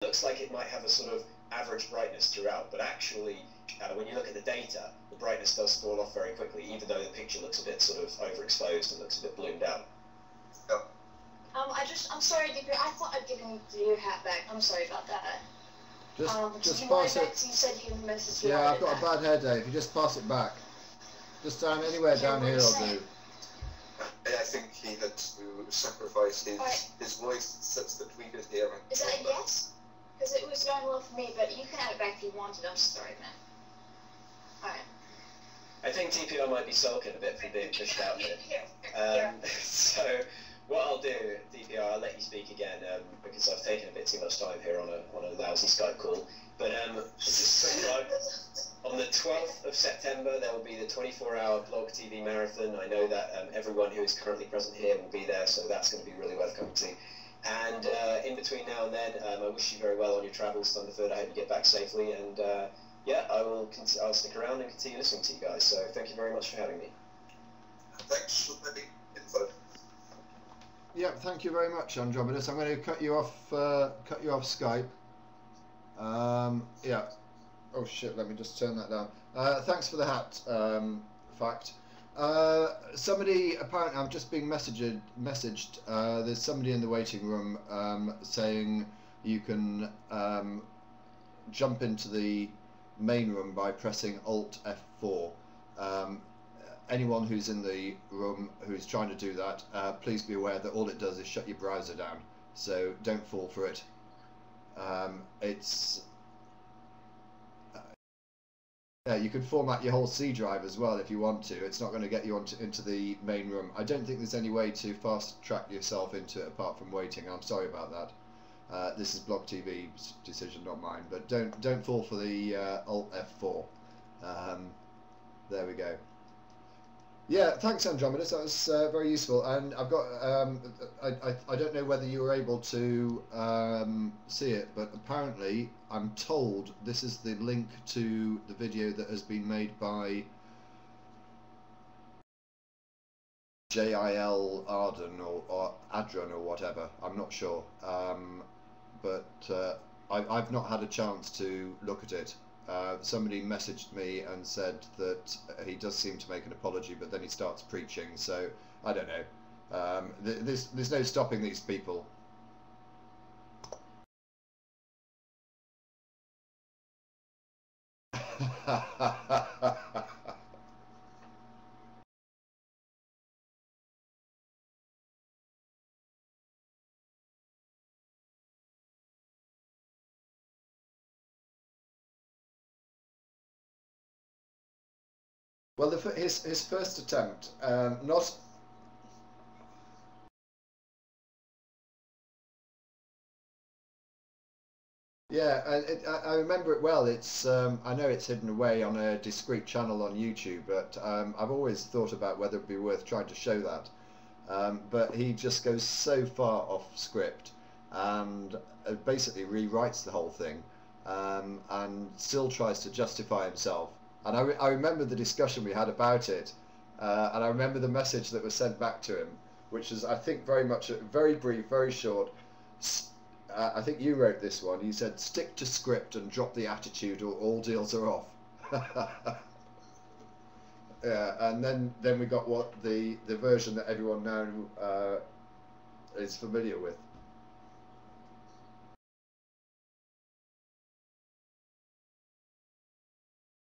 looks like it might have a sort of average brightness throughout, but actually, when you look at the data, the brightness does fall off very quickly, even though the picture looks a bit sort of overexposed and looks a bit bloomed out. Yeah. I'm sorry, DP. I thought I'd given your hat back. I'm sorry about that. Just pass it. You said you messaged me. Yeah, I've got a bad headache. You just pass it back. Just anywhere down here will do. I think he had to sacrifice his voice such that we could hear him. Is that a yes? Because it was going well for me, but you can add it back if you wanted. I'm sorry, man. Alright. I think TPR might be sulking a bit for being pushed out here. So what I'll do, DPR, I'll let you speak again because I've taken a bit too much time here on a lousy Skype call. But on the 12th of September, there will be the 24-hour BlogTV marathon. I know that everyone who is currently present here will be there, so that's going to be really worth coming to. And in between now and then, I wish you very well on your travels, Thunderf00t. I hope you get back safely. And yeah, I'll stick around and continue listening to you guys. So thank you very much for having me. Thanks for the info. Yeah, thank you very much, Andromedus. I'm going to cut you off Skype. Yeah. Oh shit, let me just turn that down. Thanks for the hat, Fact. Somebody, apparently, I'm just being messaged, there's somebody in the waiting room saying you can jump into the main room by pressing Alt F4. Anyone who's in the room who's trying to do that, please be aware that all it does is shut your browser down, so don't fall for it. Yeah, you could format your whole C drive as well if you want to. It's not going to get you into the main room. I don't think there's any way to fast track yourself into it apart from waiting. I'm sorry about that. This is BlogTV's decision, not mine. But don't fall for the Alt F4. There we go. Yeah, thanks, Andromedus. That was very useful. And I've got I don't know whether you were able to see it, but apparently I'm told this is the link to the video that has been made by JIL Arden or Adron or whatever. I'm not sure, but I've not had a chance to look at it. Somebody messaged me and said that he does seem to make an apology, but then he starts preaching, so I don't know. There's no stopping these people. Well, his first attempt, not. Yeah, I remember it well. It's I know it's hidden away on a discrete channel on YouTube, but I've always thought about whether it'd be worth trying to show that. But he just goes so far off script and basically rewrites the whole thing, and still tries to justify himself. And I remember the discussion we had about it, and I remember the message that was sent back to him, which is, I think, very much very brief, very short. I think you wrote this one. You said, "Stick to script and drop the attitude, or all deals are off." Yeah, and then we got what the version that everyone now is familiar with.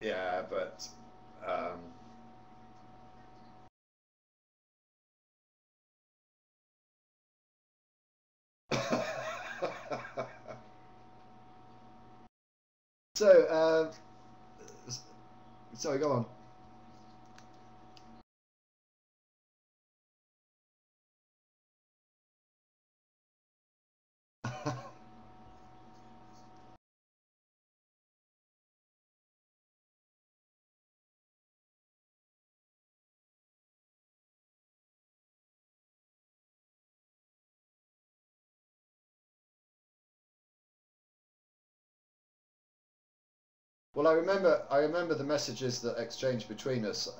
Yeah, but so sorry, go on. Well, I remember the messages that exchanged between us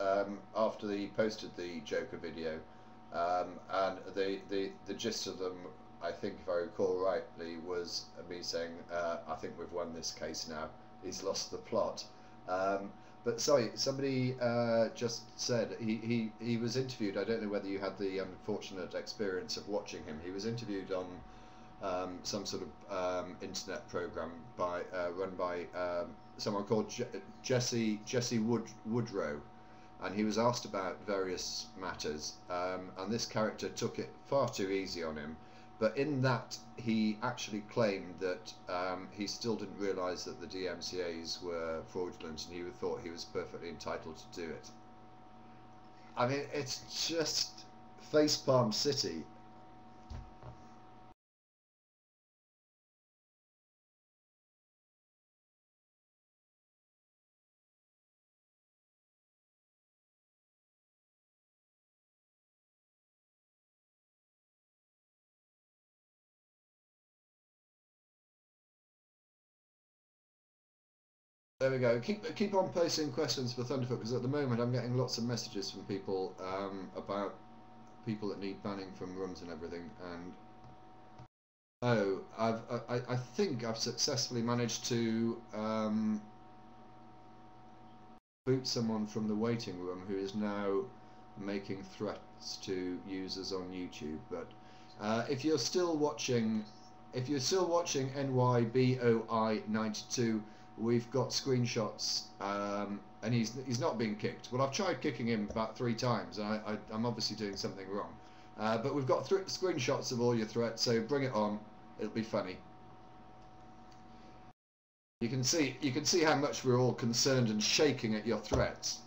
after he posted the Joker video, and the gist of them I think if I recall rightly, was me saying, I think we've won this case now. He's lost the plot. But sorry, somebody just said he was interviewed. I don't know whether you had the unfortunate experience of watching him. He was interviewed on some sort of internet program run by someone called Jesse Woodrow, and he was asked about various matters, and this character took it far too easy on him. But in that, he actually claimed that he still didn't realise that the DMCAs were fraudulent, and he thought he was perfectly entitled to do it. I mean, it's just facepalm city. There we go. Keep on posting questions for Thunderfoot, because at the moment I'm getting lots of messages from people about people that need banning from rooms and everything. And I think I've successfully managed to boot someone from the waiting room who is now making threats to users on YouTube. But if you're still watching NYBOI92. We've got screenshots, and he's not being kicked. Well, I've tried kicking him about 3 times, and I'm obviously doing something wrong. But we've got screenshots of all your threats, so bring it on. It'll be funny. You can see how much we're all concerned and shaking at your threats.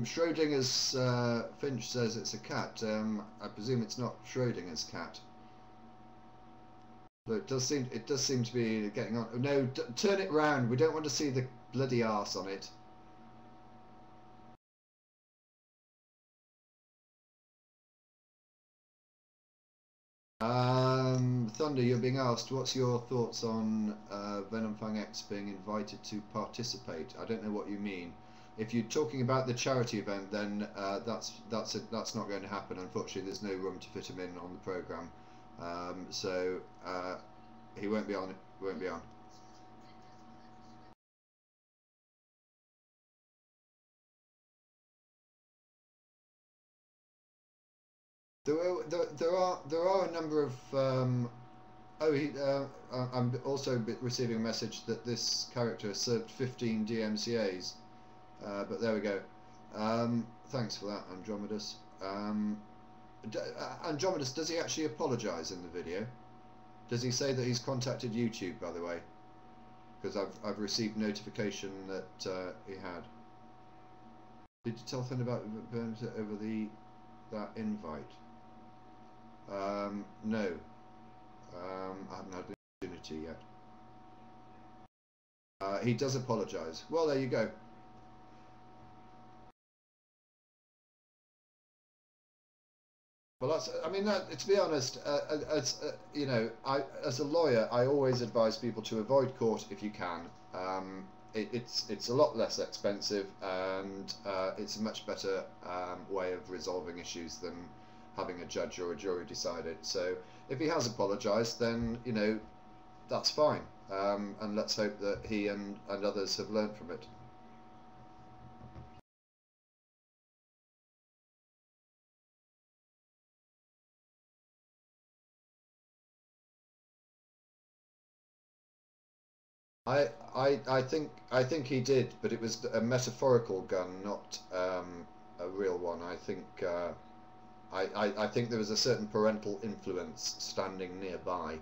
Schrodinger's Finch says it's a cat. I presume it's not Schrodinger's cat. But it does seem to be getting on. No, turn it round. We don't want to see the bloody arse on it. Thunder, you're being asked, what's your thoughts on Venom Fang X being invited to participate? I don't know what you mean. If you're talking about the charity event, then that's not going to happen. Unfortunately, there's no room to fit him in on the program, so he won't be on. Won't be on. There are a number of. I'm also receiving a message that this character served 15 DMCAs. But there we go. Thanks for that, Andromedus. Andromedus, does he actually apologise in the video? Does he say that he's contacted YouTube, by the way? Because I've received notification that he had. Did you tell Finn about over that invite? No. I haven't had the opportunity yet. He does apologise. Well, there you go. Well, to be honest, you know, as a lawyer, I always advise people to avoid court if you can. It's a lot less expensive, and it's a much better way of resolving issues than having a judge or a jury decide it. So if he has apologised, then, you know, that's fine, and let's hope that he and others have learnt from it. I think he did, but it was a metaphorical gun, not a real one. I think there was a certain parental influence standing nearby.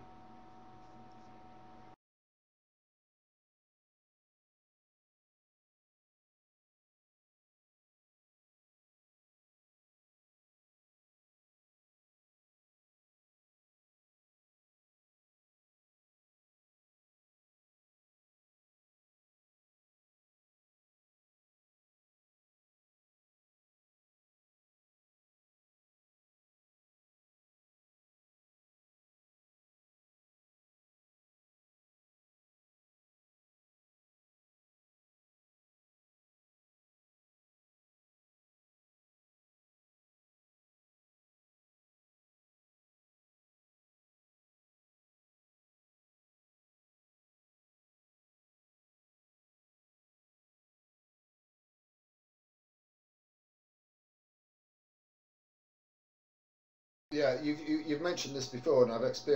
Yeah, you've mentioned this before, and I've experienced